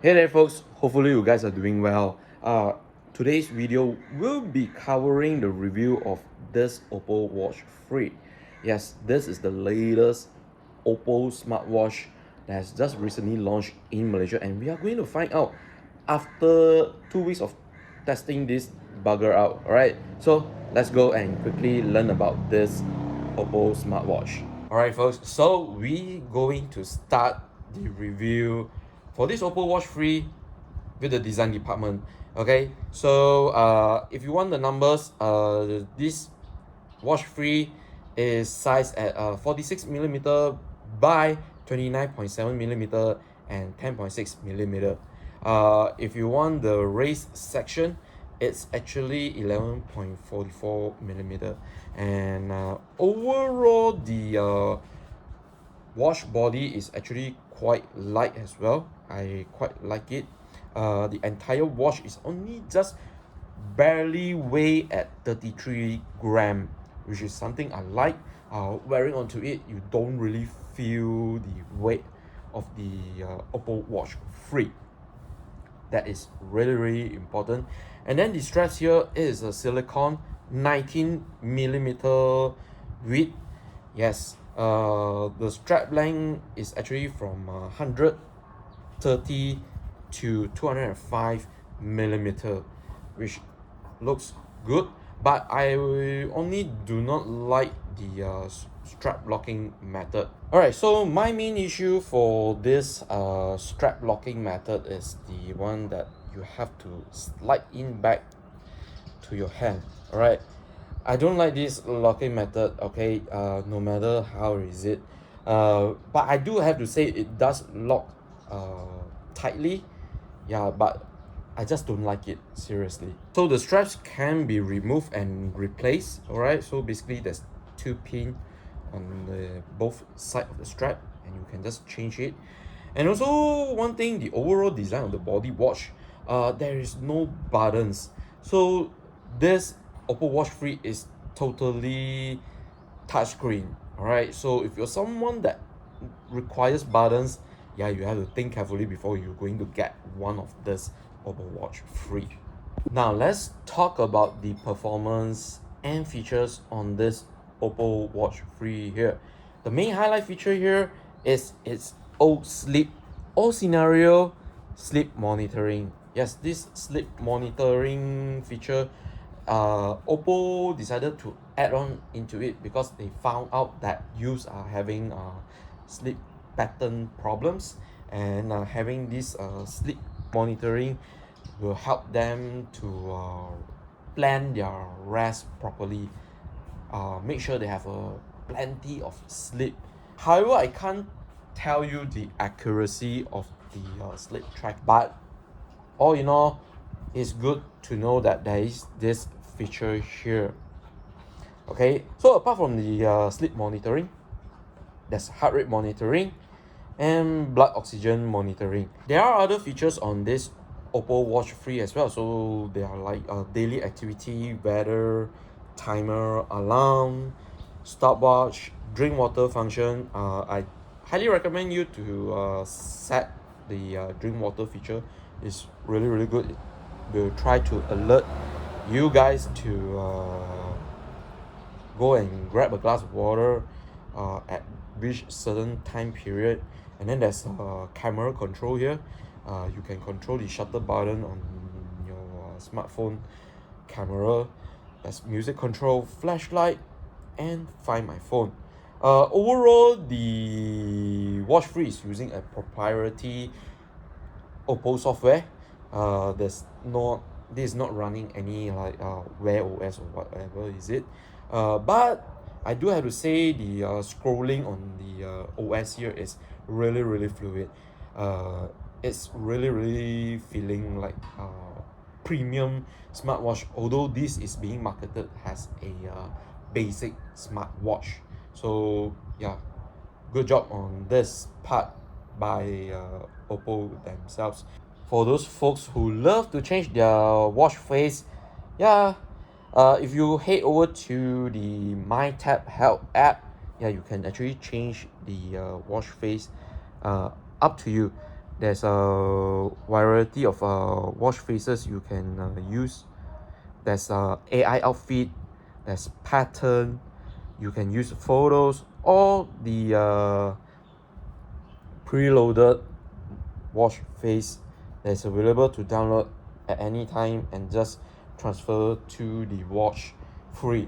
Hey there folks, hopefully you guys are doing well. Today's video will be covering the review of this OPPO Watch 3. Yes, this is the latest OPPO smartwatch that has just recently launched in Malaysia, and we are going to find out after 2 weeks of testing this bugger out. Alright, so let's go and quickly learn about this OPPO smartwatch. Alright folks, so we going to start the review for this OPPO Watch 3 with the design department. Okay, so if you want the numbers, this Watch 3 is sized at 46mm by 29.7mm and 10.6mm. If you want the raised section, it's actually 11.44mm, and overall the watch body is actually quite light as well. I quite like it. The entire watch is only just barely weigh at 33 gram, which is something I like. Wearing onto it, you don't really feel the weight of the OPPO Watch 3. That is really important. And then the straps here is a silicone 19mm width. Yes, the strap length is actually from 130 to 205mm, which looks good, but I only do not like the strap locking method. Alright, so my main issue for this strap locking method is the one that you have to slide in back to your hand. Alright, I don't like this locking method. Okay, no matter how is it, but I do have to say it does lock tightly. Yeah, but I just don't like it, seriously. So the straps can be removed and replaced. Alright, so basically there's two pins on the both side of the strap, and you can just change it. And also one thing, the overall design of the body watch, there is no buttons. So this OPPO Watch 3 is totally touchscreen. Alright, so if you're someone that requires buttons, yeah, you have to think carefully before you're going to get one of this OPPO Watch 3. Now let's talk about the performance and features on this OPPO Watch 3 here. The main highlight feature here is its sleep, all scenario sleep monitoring. Yes, this sleep monitoring feature, OPPO decided to add on into it because they found out that users are having sleep pattern problems, and having this sleep monitoring will help them to plan their rest properly, make sure they have plenty of sleep. However, I can't tell you the accuracy of the sleep track, but all in all, it's good to know that there is this feature here. Okay, so apart from the sleep monitoring, there's heart rate monitoring and blood oxygen monitoring. There are other features on this OPPO Watch 3 as well. So they are like daily activity, weather, timer, alarm, stopwatch, drink water function. I highly recommend you to set the drink water feature. It's really good. We'll try to alert you guys to go and grab a glass of water at which certain time period. And then there's a camera control here. You can control the shutter button on your smartphone camera. There's music control, flashlight, and Find My Phone. Overall, the Watch 3 is using a proprietary OPPO software. This is not running any like Wear OS or whatever is it. But I do have to say the scrolling on the OS here is really fluid. It's really feeling like premium smartwatch, although this is being marketed as a basic smartwatch. So yeah, good job on this part by OPPO themselves. For those folks who love to change their watch face, yeah, if you head over to the My Tab Help app, yeah, you can actually change the watch face. Up to you. There's a variety of watch faces you can use. There's AI outfit, there's pattern, you can use photos, all the preloaded watch face that's available to download at any time and just transfer to the watch free.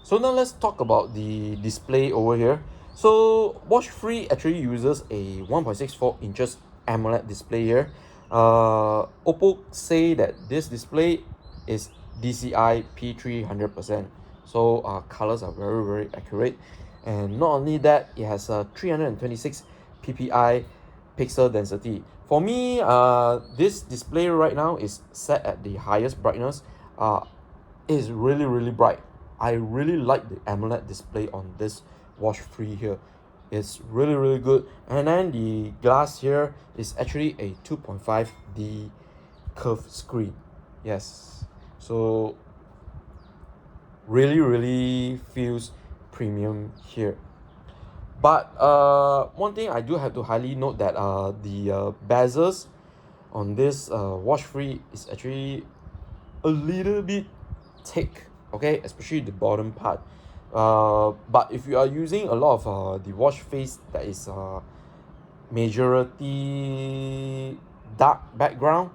So now let's talk about the display over here. So watch free actually uses a 1.64 inches AMOLED display here. OPPO say that this display is DCI P3 100%. So colors are very accurate, and not only that, it has a 326 ppi pixel density. For me, this display right now is set at the highest brightness. It is really bright. I really like the AMOLED display on this watch free here. It's really good. And then the glass here is actually a 2.5D curved screen. Yes, so really feels premium here. But one thing I do have to highly note that the bezels on this watch free is actually a little bit thick, okay, especially the bottom part. But if you are using a lot of the watch face that is majority dark background,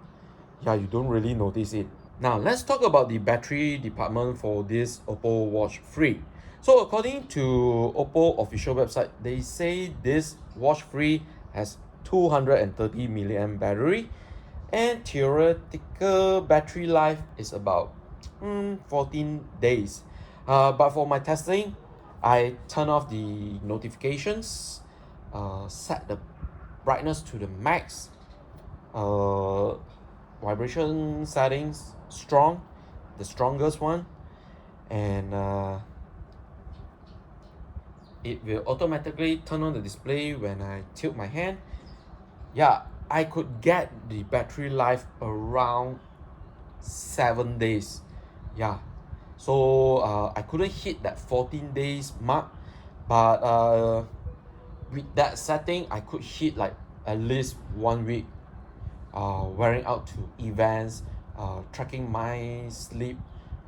yeah, you don't really notice it. Now let's talk about the battery department for this OPPO Watch Free. So according to OPPO official website, they say this watch free has 230 milliamp battery, and theoretical battery life is about 14 days. But for my testing, I turn off the notifications, set the brightness to the max, uh, vibration settings strong, the strongest one, and it will automatically turn on the display when I tilt my hand. Yeah, I could get the battery life around 7 days. Yeah, so I couldn't hit that 14 days mark, but with that setting I could hit like at least 1 week, wearing out to events, tracking my sleep,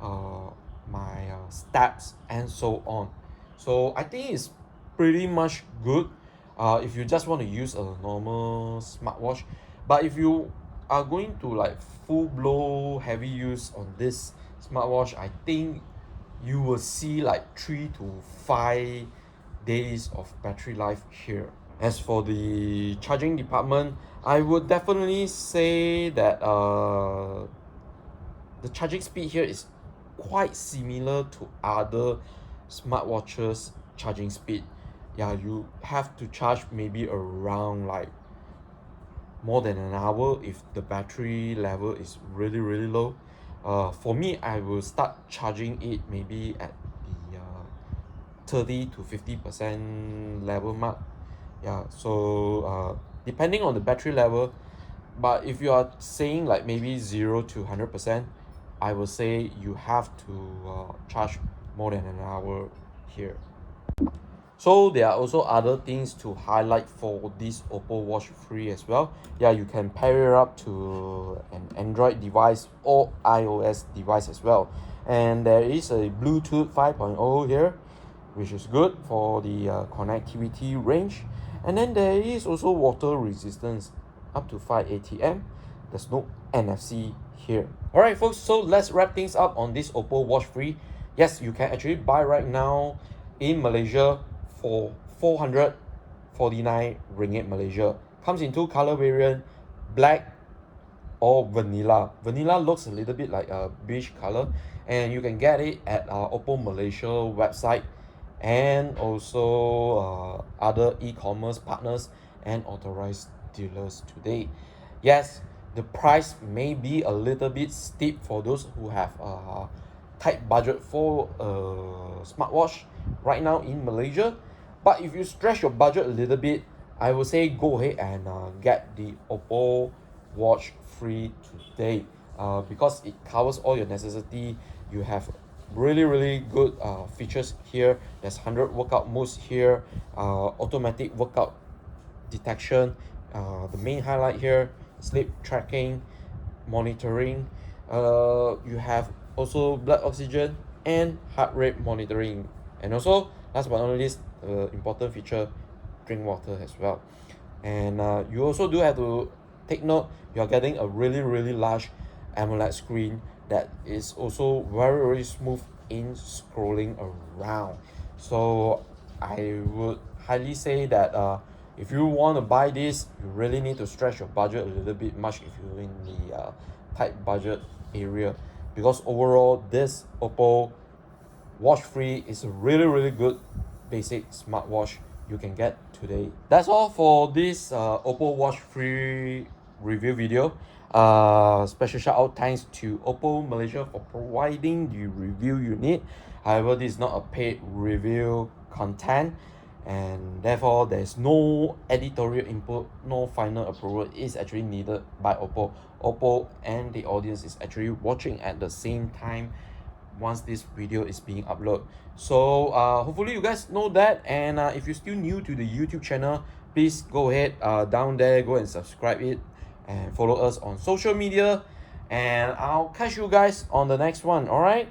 my steps, and so on. So I think it's pretty much good if you just want to use a normal smartwatch. But if you are going to like full blow heavy use on this smartwatch, I think you will see like 3 to 5 days of battery life here. As for the charging department, I would definitely say that the charging speed here is quite similar to other smartwatches charging speed. Yeah, you have to charge maybe around like more than an hour if the battery level is really low. For me, I will start charging it maybe at the 30 to 50% level mark. Yeah, so depending on the battery level, but if you are saying like maybe 0 to 100%, I will say you have to charge more than an hour here. So there are also other things to highlight for this OPPO Watch Free as well. Yeah, you can pair it up to an Android device or iOS device as well. And there is a Bluetooth 5.0 here, which is good for the connectivity range. And then there is also water resistance up to 5 ATM. There's no NFC here. Alright folks, so let's wrap things up on this OPPO Watch Free. Yes, you can actually buy right now in Malaysia for 449 ringgit Malaysia. Comes in two color variant, black or vanilla. Vanilla looks a little bit like a beige color, and you can get it at our OPPO Malaysia website and also other e-commerce partners and authorized dealers today. Yes, the price may be a little bit steep for those who have a tight budget for a smartwatch right now in Malaysia, but if you stretch your budget a little bit, I would say go ahead and get the OPPO Watch Free today, because it covers all your necessity. You have really good features here. There's 100 workout modes here, automatic workout detection, The main highlight here: sleep tracking, monitoring. You have also blood oxygen and heart rate monitoring, and also last but not least, important feature, drink water as well. And you also do have to take note, you're getting a really large AMOLED screen that is also very smooth in scrolling around. So I would highly say that if you want to buy this, you really need to stretch your budget a little bit much if you're in the tight budget area, because overall this OPPO Watch 3 is a really good basic smartwatch you can get today. That's all for this OPPO Watch 3 review video. Special shout out thanks to OPPO Malaysia for providing the review you need. However, this is not a paid review content, and therefore there's no editorial input, no final approval is actually needed by OPPO and the audience is actually watching at the same time once this video is being uploaded. So hopefully you guys know that, and if you're still new to the YouTube channel, please go ahead down there, go and subscribe it and follow us on social media, and I'll catch you guys on the next one. All right.